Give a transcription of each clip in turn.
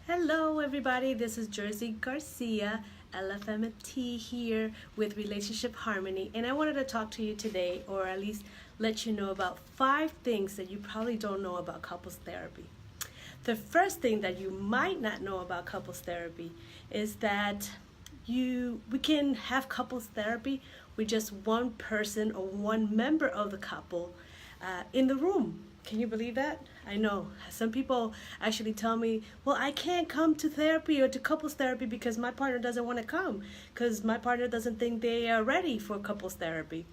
Hello, everybody. This is Jersey Garcia, LFMT here with Relationship Harmony, and I wanted to talk to you today, or at least let you know about 5 things that you probably don't know about couples therapy. The first thing that you might not know about couples therapy is that we can have couples therapy with just one person or one member of the couple in the room. Can you believe that? I know some people actually tell me, well, I can't come to therapy or to couples therapy because my partner doesn't want to come, because my partner doesn't think they are ready for couples therapy.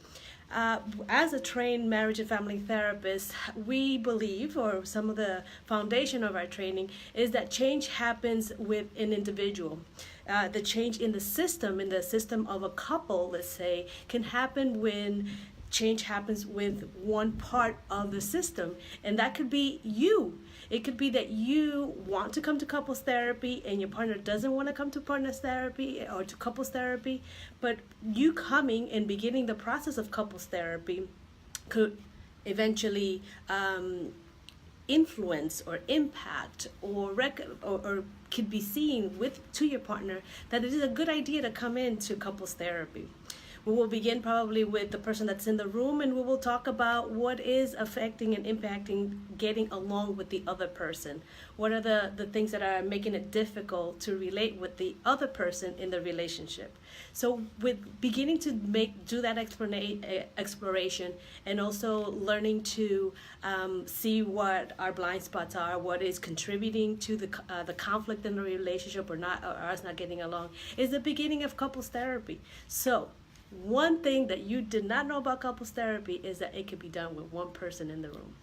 As a trained marriage and family therapist, we believe, or some of the foundation of our training, is that change happens with an individual. The change in the system of a couple, let's say, can happen when change happens with one part of the system, and that could be you. It could be that you want to come to couples therapy and your partner doesn't want to come to partners therapy or to couples therapy, but you coming and beginning the process of couples therapy could eventually influence or impact or could be seen with to your partner that it is a good idea to come into couples therapy. We will begin probably with the person that's in the room, and we will talk about what is affecting and impacting getting along with the other person. What are the things that are making it difficult to relate with the other person in the relationship? So with beginning to do that exploration, and also learning to see what our blind spots are, what is contributing to the conflict in the relationship or us not getting along, is the beginning of couples therapy. So one thing that you did not know about couples therapy is that it could be done with one person in the room.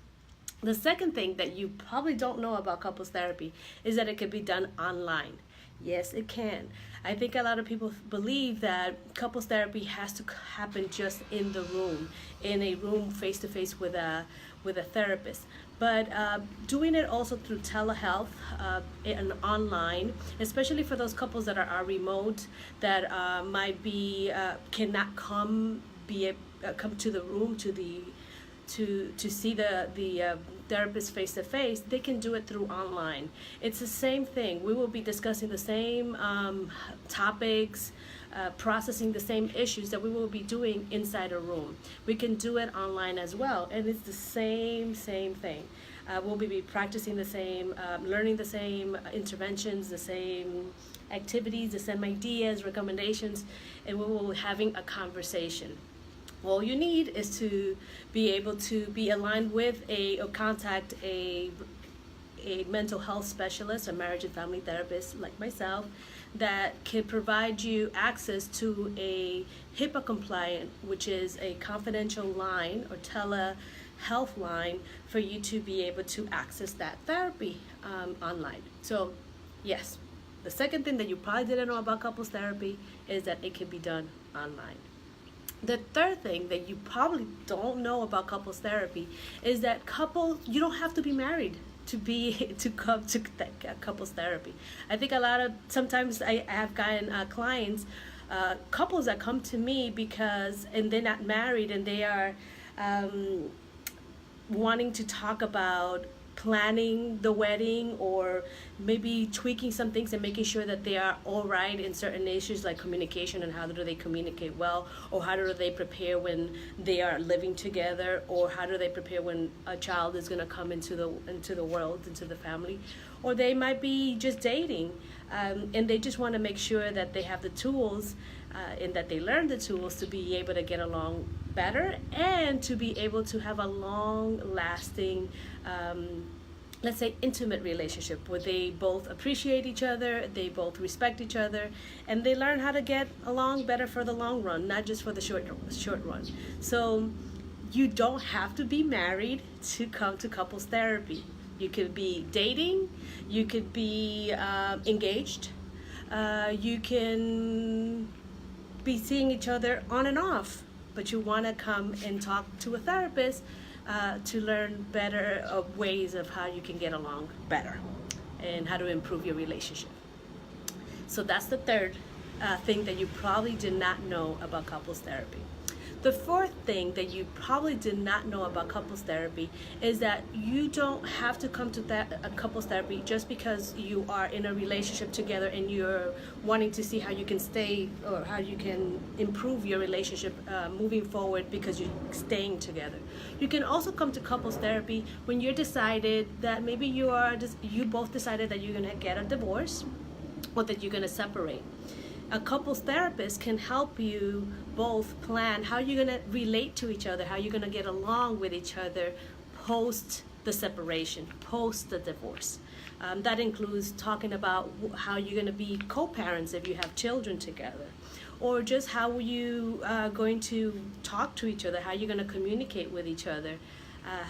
The second thing that you probably don't know about couples therapy is that it could be done online. Yes, it can. I think a lot of people believe that couples therapy has to happen just in the room, in a room face to face with a therapist. But doing it also through telehealth and online, especially for those couples that are remote, that might be cannot come to the room to see the therapist face to face, they can do it through online. It's the same thing. We will be discussing the same topics, processing the same issues that we will be doing inside a room. We can do it online as well, and it's the same thing. We'll be practicing the same, learning the same interventions, the same activities, the same ideas, recommendations, and we will be having a conversation. All you need is to be able to be aligned with or contact a mental health specialist, a marriage and family therapist like myself, that can provide you access to a HIPAA compliant, which is a confidential line or telehealth line for you to be able to access that therapy online. So yes, the second thing that you probably didn't know about couples therapy is that it can be done online. The third thing that you probably don't know about couples therapy is that you don't have to be married to come to couples therapy. I think sometimes I have gotten clients, couples that come to me and they're not married, and they are wanting to talk about planning the wedding, or maybe tweaking some things and making sure that they are all right in certain issues like communication, and how do they communicate well, or how do they prepare when they are living together, or how do they prepare when a child is going to come into the world, into the family, or they might be just dating, and they just want to make sure that they have the tools and that they learn the tools to be able to get along better, and to be able to have a long lasting let's say intimate relationship where they both appreciate each other, they both respect each other, and they learn how to get along better for the long run, not just for the short run. So you don't have to be married to come to couples therapy. You could be dating, you could be engaged, you can be seeing each other on and off, but you want to come and talk to a therapist to learn better ways of how you can get along better and how to improve your relationship. So that's the third thing that you probably did not know about couples therapy. The fourth thing that you probably did not know about couples therapy is that you don't have to come to couples therapy just because you are in a relationship together and you're wanting to see how you can stay or how you can improve your relationship moving forward because you're staying together. You can also come to couples therapy when you're decided that maybe you both decided that you're going to get a divorce or that you're going to separate. A couples therapist can help you both plan how you're going to relate to each other, how you're going to get along with each other post the separation, post the divorce. That includes talking about how you're going to be co-parents if you have children together, or just how you are going to talk to each other, how you're going to communicate with each other,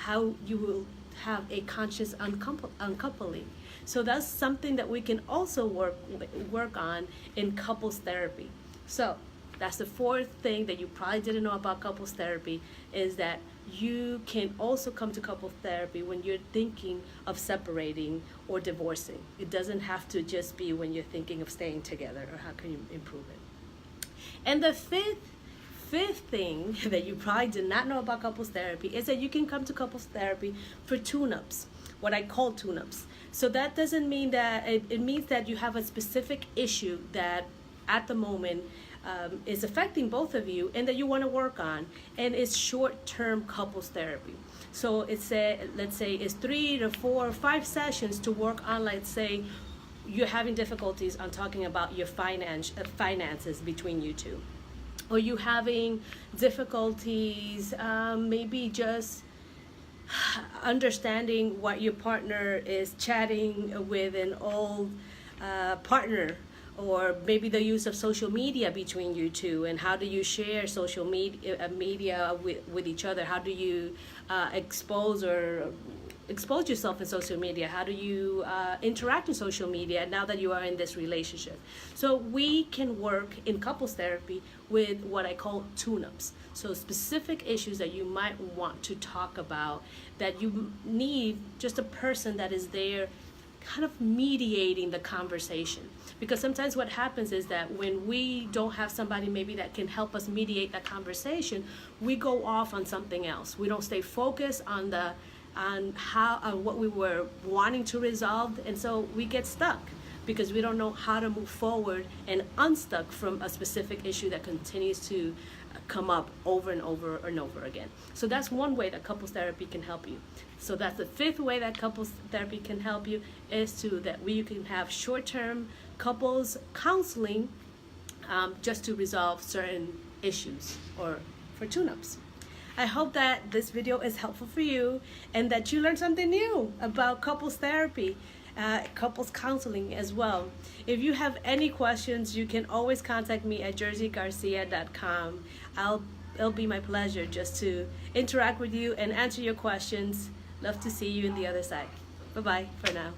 how you will have a conscious uncoupling. So that's something that we can also work on in couples therapy. So that's the fourth thing that you probably didn't know about couples therapy, is that you can also come to couples therapy when you're thinking of separating or divorcing. It doesn't have to just be when you're thinking of staying together or how can you improve it. And the fifth thing that you probably did not know about couples therapy is that you can come to couples therapy for tune-ups, what I call tune-ups. So that doesn't mean that, it means that you have a specific issue that at the moment is affecting both of you and that you want to work on, and it's short-term couples therapy. So let's say it's 3 to 4 or 5 sessions to work on, let's say you're having difficulties on talking about your finances between you two, or you having difficulties maybe just understanding what your partner is chatting with an old partner, or maybe the use of social media between you two, and how do you share social media with each other? How do you expose yourself in social media? How do you interact in social media now that you are in this relationship? So we can work in couples therapy with what I call tune-ups. So specific issues that you might want to talk about, that you need just a person that is there kind of mediating the conversation. Because sometimes what happens is that when we don't have somebody maybe that can help us mediate that conversation, we go off on something else. We don't stay focused on what we were wanting to resolve, and so we get stuck because we don't know how to move forward and unstuck from a specific issue that continues to come up over and over and over again. So that's one way that couples therapy can help you. So that's the fifth way that couples therapy can help you, is you can have short-term couples counseling just to resolve certain issues or for tune-ups. I hope that this video is helpful for you and that you learned something new about couples therapy, couples counseling as well. If you have any questions, you can always contact me at jerseygarcia.com. It'll be my pleasure just to interact with you and answer your questions. Love to see you in the other side. Bye-bye for now.